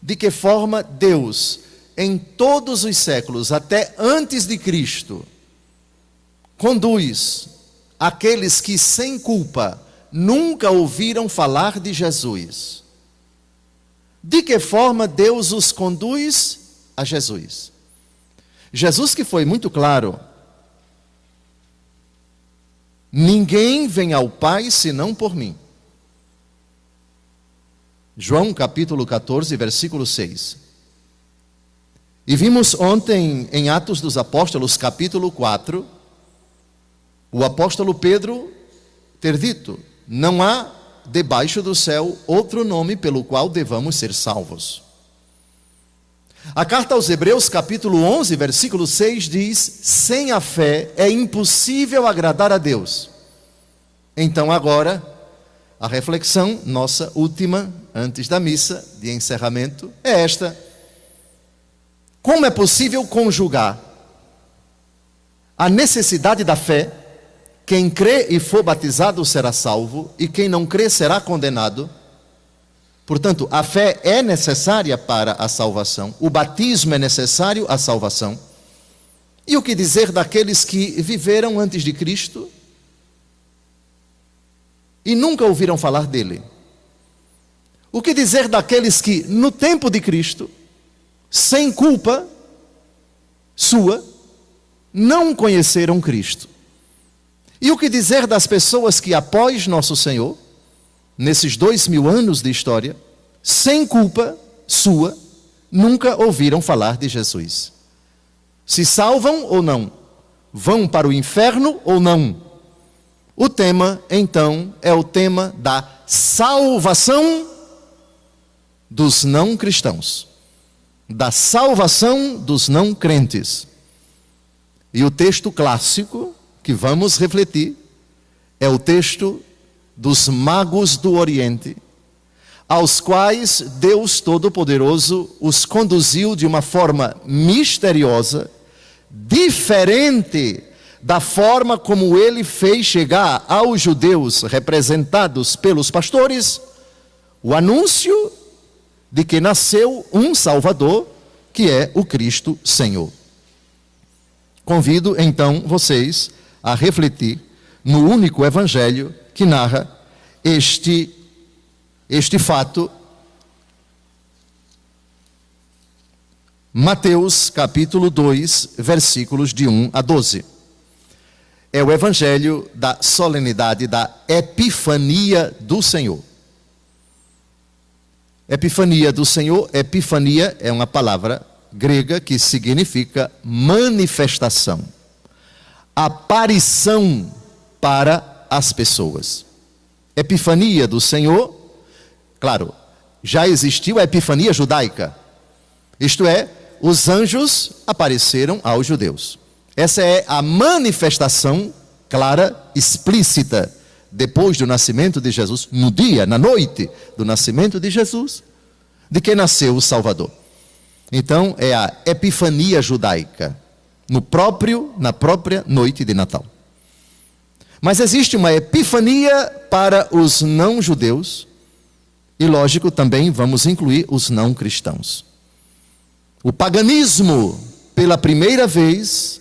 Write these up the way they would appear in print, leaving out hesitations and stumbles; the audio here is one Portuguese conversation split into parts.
de que forma Deus, em todos os séculos, até antes de Cristo, conduz aqueles que sem culpa nunca ouviram falar de Jesus. De que forma Deus os conduz a Jesus? Jesus, que foi muito claro: ninguém vem ao Pai senão por mim. João capítulo 14, versículo 6. E vimos ontem em Atos dos Apóstolos, capítulo 4, o apóstolo Pedro ter dito: não há debaixo do céu outro nome pelo qual devamos ser salvos. A carta aos Hebreus, capítulo 11, versículo 6 diz: sem a fé é impossível agradar a Deus. Então agora, a reflexão nossa última, antes da missa de encerramento, é esta: como é possível conjugar a necessidade da fé? Quem crê e for batizado será salvo, e quem não crê será condenado. Portanto, a fé é necessária para a salvação, o batismo é necessário à salvação. E o que dizer daqueles que viveram antes de Cristo e nunca ouviram falar dele? O que dizer daqueles que, no tempo de Cristo, sem culpa sua, não conheceram Cristo? E o que dizer das pessoas que, após nosso Senhor, nesses 2000 anos de história, sem culpa sua, nunca ouviram falar de Jesus? Se salvam ou não? Vão para o inferno ou não? O tema, então, é o tema da salvação dos não cristãos, da salvação dos não crentes. E o texto clássico que vamos refletir é o texto dos magos do Oriente, aos quais Deus Todo-Poderoso os conduziu de uma forma misteriosa, diferente da forma como ele fez chegar aos judeus, representados pelos pastores, o anúncio de que nasceu um Salvador, que é o Cristo Senhor. Convido então vocês a refletir no único evangelho que narra este fato. Mateus capítulo 2, versículos de 1 a 12. É o evangelho da solenidade da Epifania do Senhor. Epifania do Senhor, epifania é uma palavra grega que significa manifestação, aparição para as pessoas. Epifania do Senhor, claro, já existiu a epifania judaica, isto é, os anjos apareceram aos judeus. Essa é a manifestação clara, explícita, depois do nascimento de Jesus, no dia, na noite do nascimento de Jesus, de que nasceu o Salvador. Então é a epifania judaica, na própria noite de Natal. Mas existe uma epifania para os não judeus, e lógico, também vamos incluir os não cristãos. O paganismo, pela primeira vez,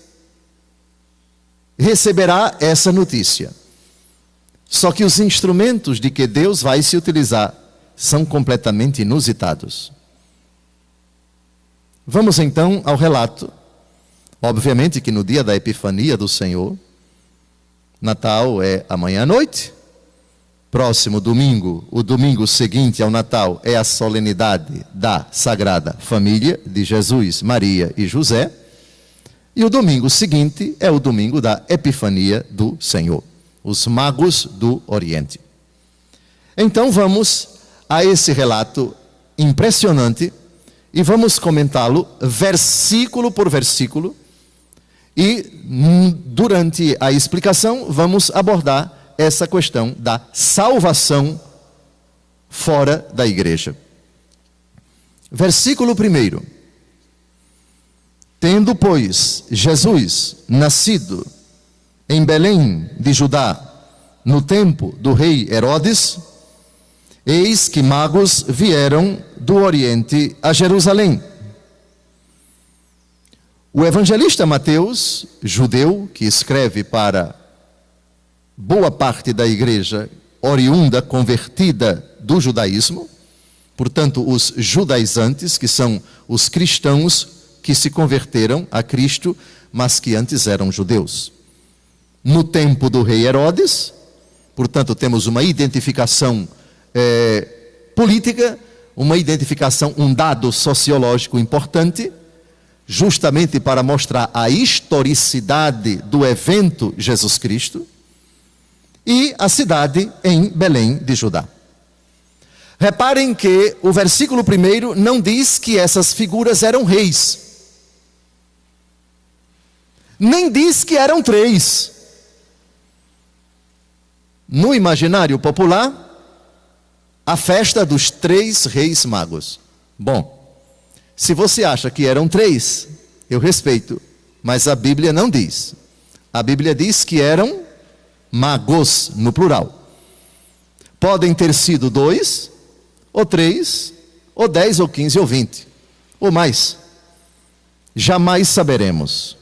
receberá essa notícia. Só que os instrumentos de que Deus vai se utilizar são completamente inusitados. Vamos então ao relato. Obviamente que no dia da Epifania do Senhor, Natal é amanhã à noite, próximo domingo, o domingo seguinte ao Natal, é a solenidade da Sagrada Família de Jesus, Maria e José, e o domingo seguinte é o domingo da Epifania do Senhor, os magos do Oriente. Então vamos a esse relato impressionante e vamos comentá-lo versículo por versículo, e durante a explicação vamos abordar essa questão da salvação fora da igreja. Versículo 1. Tendo, pois, Jesus nascido em Belém de Judá, no tempo do rei Herodes, Eis que magos vieram do Oriente a Jerusalém. O evangelista Mateus, judeu, que escreve para boa parte da igreja oriunda, convertida do judaísmo, portanto, os judaizantes, que são os cristãos que se converteram a Cristo, mas que antes eram judeus. No tempo do rei Herodes, portanto, temos uma identificação política, uma identificação, um dado sociológico importante, justamente para mostrar a historicidade do evento Jesus Cristo, e a cidade em Belém de Judá. Reparem que o versículo 1 não diz que essas figuras eram reis, nem diz que eram 3. No imaginário popular, a festa dos 3 reis magos. Bom, se você acha que eram 3, eu respeito, mas a Bíblia não diz. A Bíblia diz que eram magos, no plural. Podem ter sido 2, ou 3, ou 10, ou 15, ou 20, ou mais. Jamais saberemos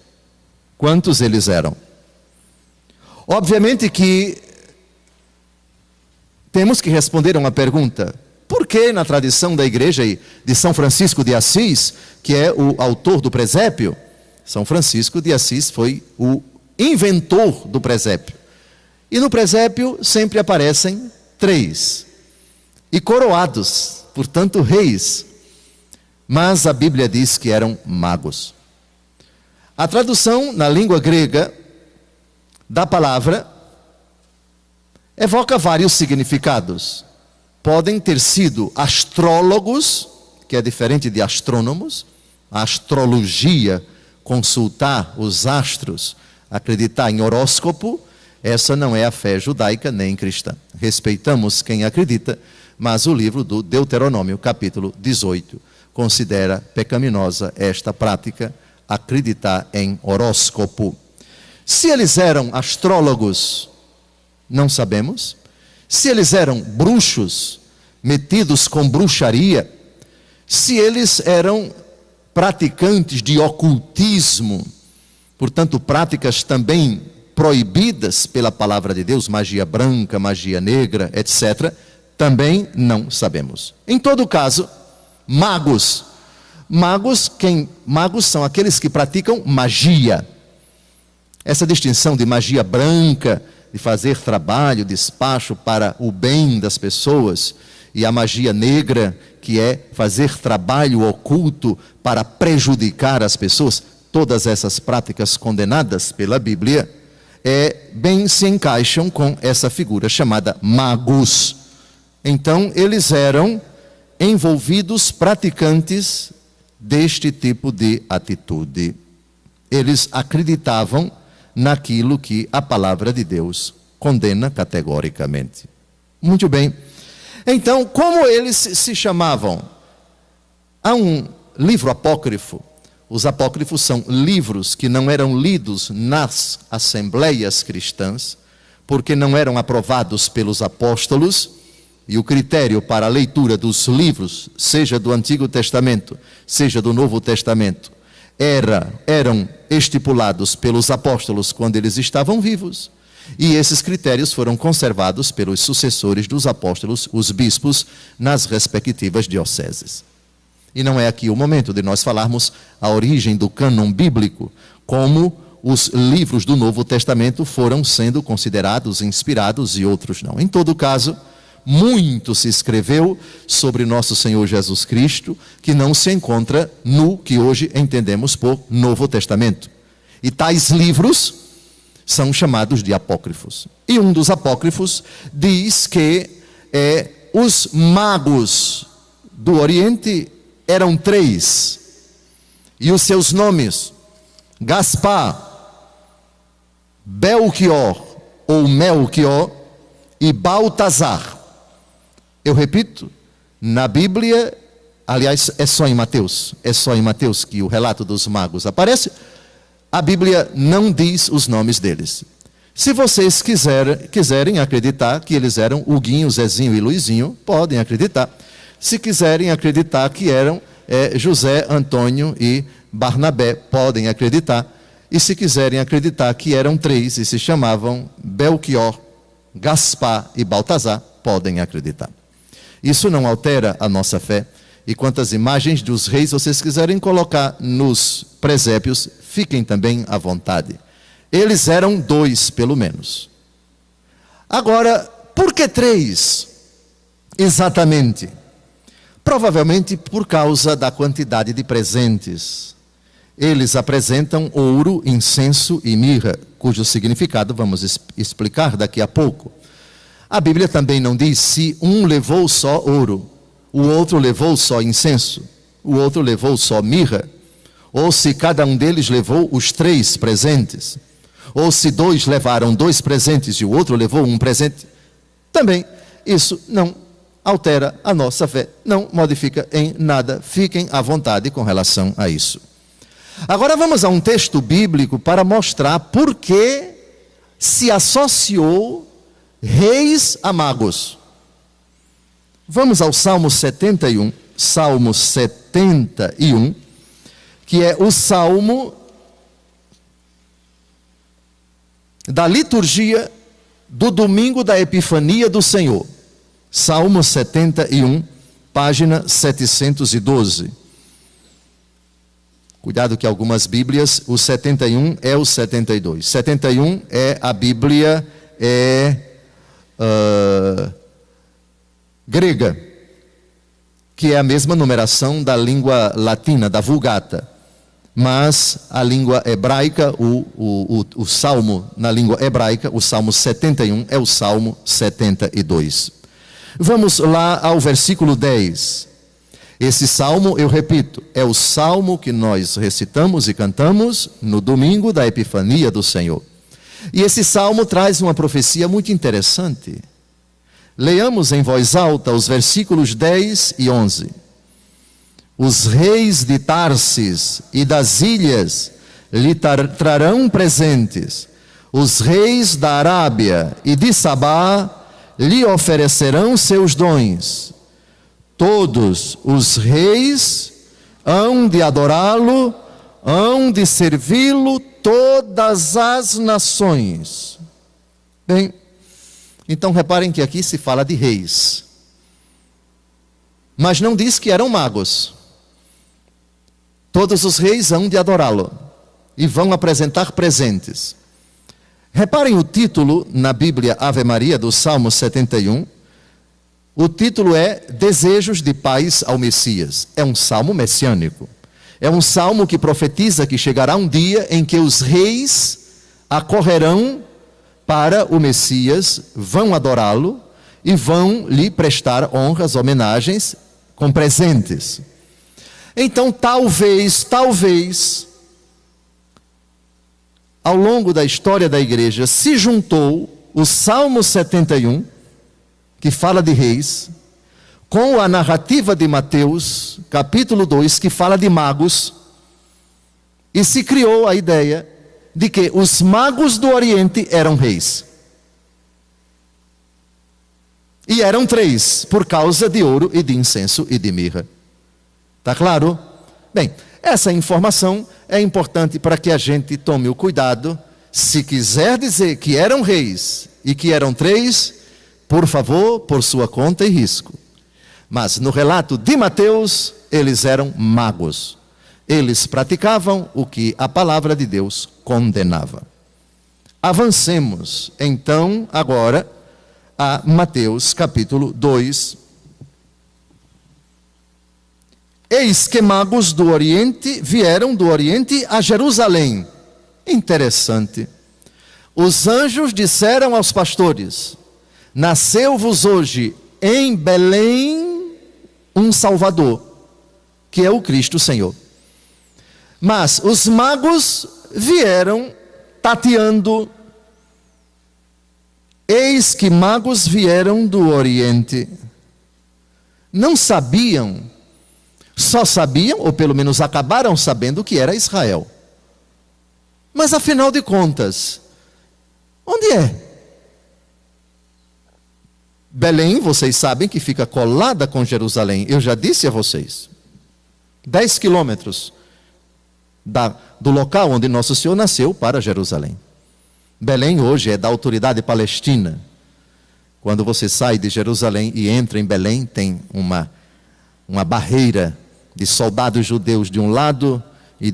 quantos eles eram. Obviamente que temos que responder a uma pergunta. Por que na tradição da igreja de São Francisco de Assis, que é o autor do presépio, São Francisco de Assis foi o inventor do presépio. E no presépio sempre aparecem 3. E coroados, portanto reis. Mas a Bíblia diz que eram magos. A tradução na língua grega da palavra evoca vários significados. Podem ter sido astrólogos, que é diferente de astrônomos. A astrologia, consultar os astros, acreditar em horóscopo, essa não é a fé judaica nem cristã. Respeitamos quem acredita, mas o livro do Deuteronômio, capítulo 18, considera pecaminosa esta prática, acreditar em horóscopo. Se eles eram astrólogos, não sabemos. Se eles eram bruxos, metidos com bruxaria, se eles eram praticantes de ocultismo, portanto, práticas também proibidas pela palavra de Deus, magia branca, magia negra, etc., também não sabemos. Em todo caso, magos. Magos são aqueles que praticam magia. Essa distinção de magia branca, de fazer trabalho, despacho para o bem das pessoas, e a magia negra, que é fazer trabalho oculto para prejudicar as pessoas, todas essas práticas condenadas pela Bíblia, bem se encaixam com essa figura chamada magos. Então, eles eram envolvidos praticantes deste tipo de atitude. Eles acreditavam naquilo que a palavra de Deus condena categoricamente. Muito bem. Então, como eles se chamavam? Há um livro apócrifo. Os apócrifos são livros que não eram lidos nas assembleias cristãs, porque não eram aprovados pelos apóstolos, e o critério para a leitura dos livros, seja do Antigo Testamento, seja do Novo Testamento, eram estipulados pelos apóstolos quando eles estavam vivos, e esses critérios foram conservados pelos sucessores dos apóstolos, os bispos, nas respectivas dioceses. E não é aqui o momento de nós falarmos a origem do cânon bíblico, como os livros do Novo Testamento foram sendo considerados inspirados e outros não. Em todo caso, muito se escreveu sobre nosso Senhor Jesus Cristo, que não se encontra no que hoje entendemos por Novo Testamento. E tais livros são chamados de apócrifos. E um dos apócrifos diz que os magos do Oriente eram 3, e os seus nomes, Gaspar, Belchior ou Melchior e Baltazar. Eu repito, na Bíblia, aliás, é só em Mateus que o relato dos magos aparece. A Bíblia não diz os nomes deles. Se vocês quiserem acreditar que eles eram Huguinho, Zezinho e Luizinho, podem acreditar. Se quiserem acreditar que eram José, Antônio e Barnabé, podem acreditar. E se quiserem acreditar que eram três e se chamavam Belchior, Gaspar e Baltazar, podem acreditar. Isso não altera a nossa fé. E quantas imagens dos reis vocês quiserem colocar nos presépios, fiquem também à vontade. Eles eram 2, pelo menos. Agora, por que 3? Exatamente. Provavelmente por causa da quantidade de presentes. Eles apresentam ouro, incenso e mirra, cujo significado vamos explicar daqui a pouco. A Bíblia também não diz se um levou só ouro, o outro levou só incenso, o outro levou só mirra, ou se cada um deles levou os 3 presentes, ou se 2 levaram 2 presentes e o outro levou um presente. Também isso não altera a nossa fé, não modifica em nada. Fiquem à vontade com relação a isso. Agora vamos a um texto bíblico para mostrar por que se associou reis a magos. Vamos ao Salmo 71, Salmo 71, que é o salmo da liturgia do domingo da Epifania do Senhor. Salmo 71, página 712. Cuidado que algumas Bíblias, o 71 é o 72. 71 é a Bíblia grega, que é a mesma numeração da língua latina, da Vulgata. Mas a língua hebraica, o salmo na língua hebraica, o Salmo 71 é o Salmo 72. Vamos lá ao versículo 10. Esse salmo, eu repito, é o salmo que nós recitamos e cantamos no domingo da Epifania do Senhor. E esse salmo traz uma profecia muito interessante. Leamos em voz alta os versículos 10 e 11. Os reis de Tarsis e das ilhas lhe trarão presentes. Os reis da Arábia e de Sabá lhe oferecerão seus dons. Todos os reis hão de adorá-lo, hão de servi-lo todas as nações. Bem, então reparem que aqui se fala de reis. Mas não diz que eram magos. Todos os reis hão de adorá-lo e vão apresentar presentes. Reparem o título na Bíblia Ave Maria do Salmo 71. O título é Desejos de Paz ao Messias. É um salmo messiânico. É um salmo que profetiza que chegará um dia em que os reis acorrerão para o Messias, vão adorá-lo e vão lhe prestar honras, homenagens com presentes. Então talvez, ao longo da história da igreja, se juntou o Salmo 71, que fala de reis, com a narrativa de Mateus, capítulo 2, que fala de magos, e se criou a ideia de que os magos do Oriente eram reis. E eram 3, por causa de ouro e de incenso e de mirra. Está claro? Bem, essa informação é importante para que a gente tome o cuidado. Se quiser dizer que eram reis e que eram 3, por favor, por sua conta e risco. Mas no relato de Mateus, eles eram magos. Eles praticavam o que a palavra de Deus condenava. Avancemos, então, agora, a Mateus capítulo 2. Eis que magos do Oriente vieram do Oriente a Jerusalém. Interessante. Os anjos disseram aos pastores: nasceu-vos hoje em Belém um Salvador, que é o Cristo Senhor. Mas os magos vieram tateando. Eis que magos vieram do Oriente. Não sabiam, só sabiam, ou pelo menos acabaram sabendo, que era Israel. Mas afinal de contas, Onde é? Belém, vocês sabem que fica colada com Jerusalém. Eu já disse a vocês. 10 quilômetros do local onde Nosso Senhor nasceu para Jerusalém. Belém hoje é da autoridade palestina. Quando você sai de Jerusalém e entra em Belém, tem uma barreira de soldados judeus de um lado e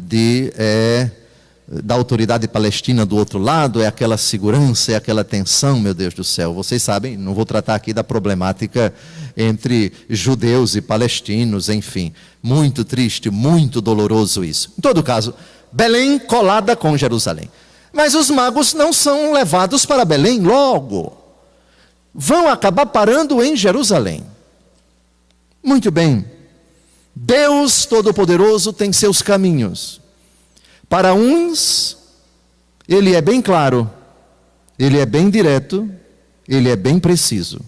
da autoridade palestina do outro lado. É aquela segurança, é aquela tensão, meu Deus do céu. Vocês sabem, não vou tratar aqui da problemática entre judeus e palestinos, enfim. Muito triste, muito doloroso isso. Em todo caso, Belém colada com Jerusalém. Mas os magos não são levados para Belém logo. Vão acabar parando em Jerusalém. Muito bem. Deus Todo-Poderoso tem seus caminhos. Para uns, Ele é bem claro, Ele é bem direto, Ele é bem preciso.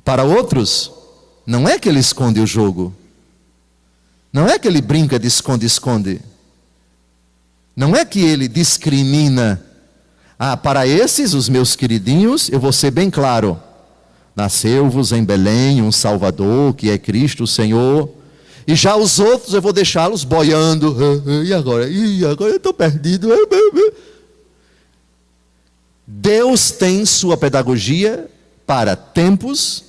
Para outros, não é que Ele esconde o jogo. Não é que Ele brinca de esconde-esconde. Não é que Ele discrimina. Para esses, os meus queridinhos, eu vou ser bem claro. Nasceu-vos em Belém um Salvador, que é Cristo o Senhor. E já os outros eu vou deixá-los boiando. E agora? Eu estou perdido. Deus tem sua pedagogia para tempos,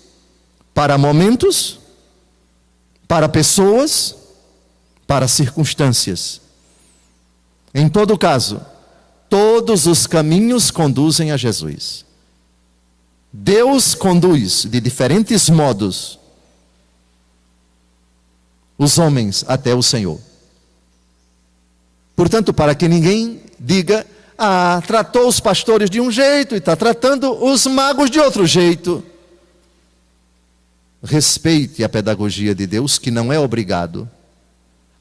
para momentos, para pessoas, para circunstâncias. Em todo caso, todos os caminhos conduzem a Jesus. Deus conduz de diferentes modos os homens até o Senhor. Portanto, para que ninguém diga, tratou os pastores de um jeito e está tratando os magos de outro jeito. Respeite a pedagogia de Deus, que não é obrigado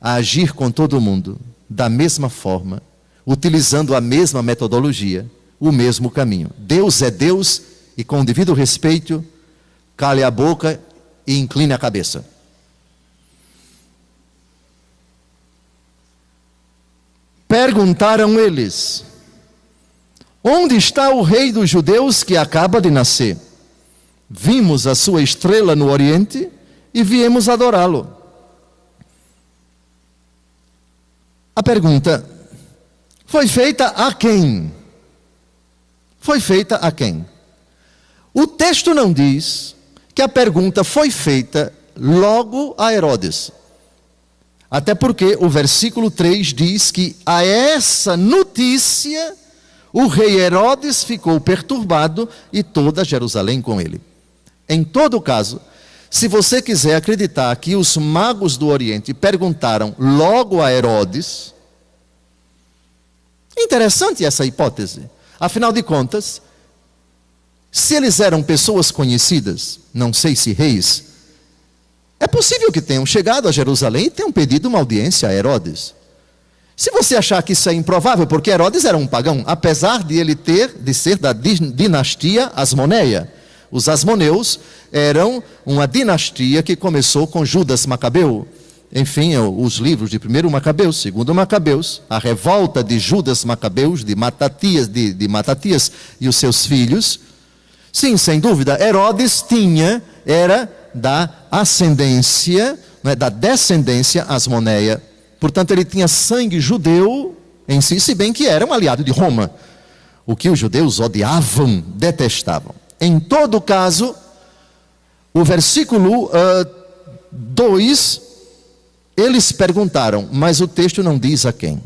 a agir com todo mundo da mesma forma, utilizando a mesma metodologia, o mesmo caminho. Deus é Deus e, com o devido respeito, cale a boca e incline a cabeça. Perguntaram eles: onde está o rei dos judeus que acaba de nascer? Vimos a sua estrela no Oriente e viemos adorá-lo. A pergunta foi feita a quem? Foi feita a quem? O texto não diz que a pergunta foi feita logo a Herodes. Até porque o versículo 3 diz que a essa notícia o rei Herodes ficou perturbado e toda Jerusalém com ele. Em todo caso, se você quiser acreditar que os magos do Oriente perguntaram logo a Herodes, interessante essa hipótese. Afinal de contas, se eles eram pessoas conhecidas, não sei se reis, é possível que tenham chegado a Jerusalém e tenham pedido uma audiência a Herodes. Se você achar que isso é improvável, porque Herodes era um pagão, apesar de ele de ser da dinastia Asmoneia. Os asmoneus eram uma dinastia que começou com Judas Macabeu. Enfim, os livros de 1º Macabeus, 2º Macabeus, a revolta de Judas Macabeus, de Matatias e os seus filhos. Sim, sem dúvida, Herodes era da ascendência, da descendência asmoneia. Portanto, ele tinha sangue judeu em si, se bem que era um aliado de Roma, o que os judeus odiavam, detestavam. Em todo caso, o versículo 2, eles perguntaram, mas o texto não diz a quem.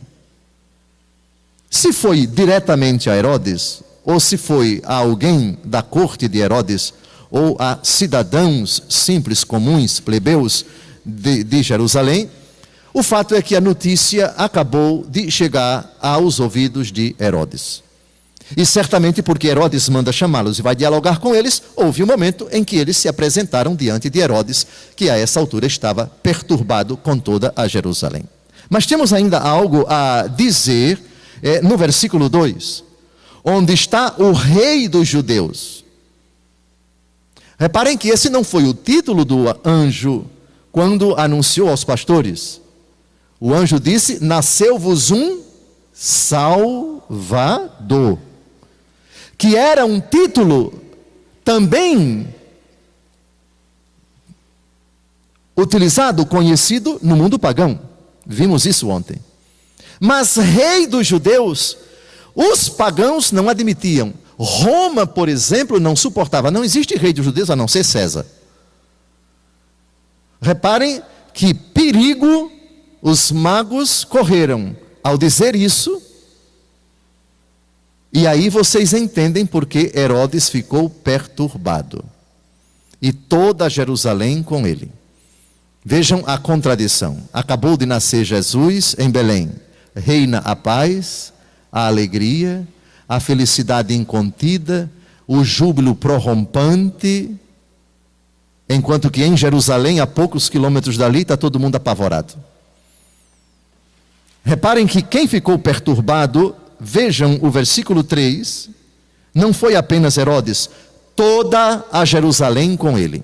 Se foi diretamente a Herodes, ou se foi a alguém da corte de Herodes, ou a cidadãos simples, comuns, plebeus de Jerusalém, o fato é que a notícia acabou de chegar aos ouvidos de Herodes. E certamente porque Herodes manda chamá-los e vai dialogar com eles, houve um momento em que eles se apresentaram diante de Herodes, que a essa altura estava perturbado com toda a Jerusalém. Mas temos ainda algo a dizer no versículo 2, onde está o rei dos judeus. Reparem que esse não foi o título do anjo quando anunciou aos pastores. O anjo disse: nasceu-vos um Salvador. que era um título também utilizado, conhecido no mundo pagão. Vimos isso ontem. Mas rei dos judeus, os pagãos não admitiam. Roma, por exemplo, não suportava. Não existe rei dos judeus a não ser César. Reparem que perigo os magos correram ao dizer isso. E aí vocês entendem por que Herodes ficou perturbado. E toda Jerusalém com ele. Vejam a contradição. Acabou de nascer Jesus em Belém. Reina a paz, a alegria, a felicidade incontida, o júbilo prorrompante, enquanto que em Jerusalém, a poucos quilômetros dali, está todo mundo apavorado. Reparem que quem ficou perturbado, vejam o versículo 3, não foi apenas Herodes, toda a Jerusalém com ele.